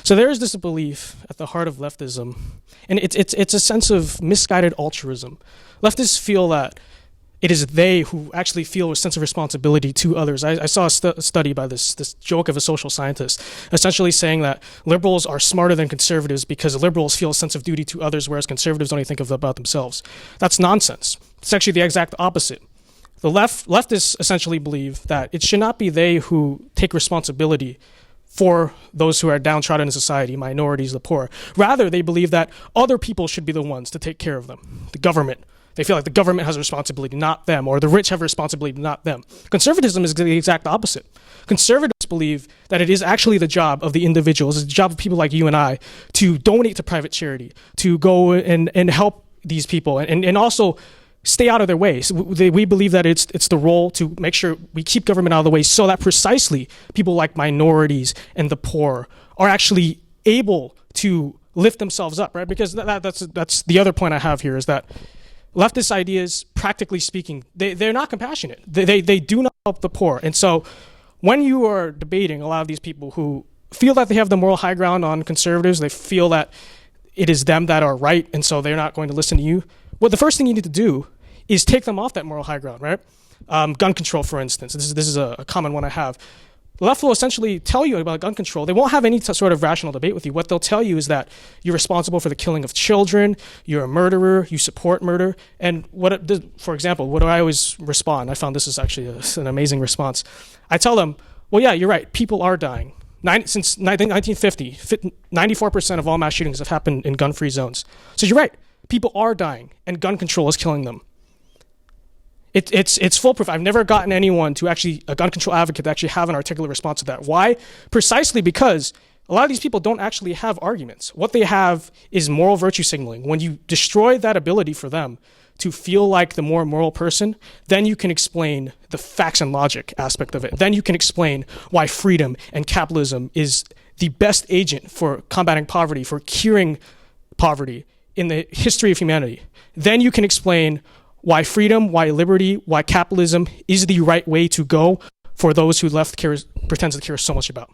So there is this belief at the heart of leftism, and it's a sense of misguided altruism. Leftists feel that it is they who actually feel a sense of responsibility to others. I saw a study by this joke of a social scientist, essentially saying that liberals are smarter than conservatives because liberals feel a sense of duty to others, whereas conservatives only think about themselves. That's nonsense. It's actually the exact opposite. The leftists essentially believe that it should not be they who take responsibility for those who are downtrodden in society, minorities, the poor. Rather, they believe that other people should be the ones to take care of them, the government. They feel like the government has a responsibility, not them, or the rich have a responsibility, not them. Conservatism is the exact opposite. Conservatives believe that it is actually the job of the individuals, it's the job of people like you and I, to donate to private charity, to go and help these people, and also stay out of their way. So we believe that it's the role to make sure we keep government out of the way so that precisely people like minorities and the poor are actually able to lift themselves up, right? Because that's the other point I have here is that leftist ideas, practically speaking, they're not compassionate. They do not help the poor. And so when you are debating a lot of these people who feel that they have the moral high ground on conservatives, they feel that it is them that are right, and so they're not going to listen to you. Well, the first thing you need to do is take them off that moral high ground, right? Gun control, for instance. This is a common one I have. The left will essentially tell you about gun control. They won't have any sort of rational debate with you. What they'll tell you is that you're responsible for the killing of children, you're a murderer, you support murder. And for example, what do I always respond? I found this is actually an amazing response. I tell them, well, yeah, you're right. People are dying. Since 1950, 94% of all mass shootings have happened in gun-free zones. So you're right. People are dying, and gun control is killing them. It's foolproof. I've never gotten anyone to actually, a gun control advocate, to actually have an articulate response to that. Why? Precisely because a lot of these people don't actually have arguments. What they have is moral virtue signaling. When you destroy that ability for them to feel like the more moral person, then you can explain the facts and logic aspect of it. Then you can explain why freedom and capitalism is the best agent for combating poverty, for curing poverty in the history of humanity. Then you can explain why freedom, why liberty, why capitalism is the right way to go for those who left pretends to care so much about.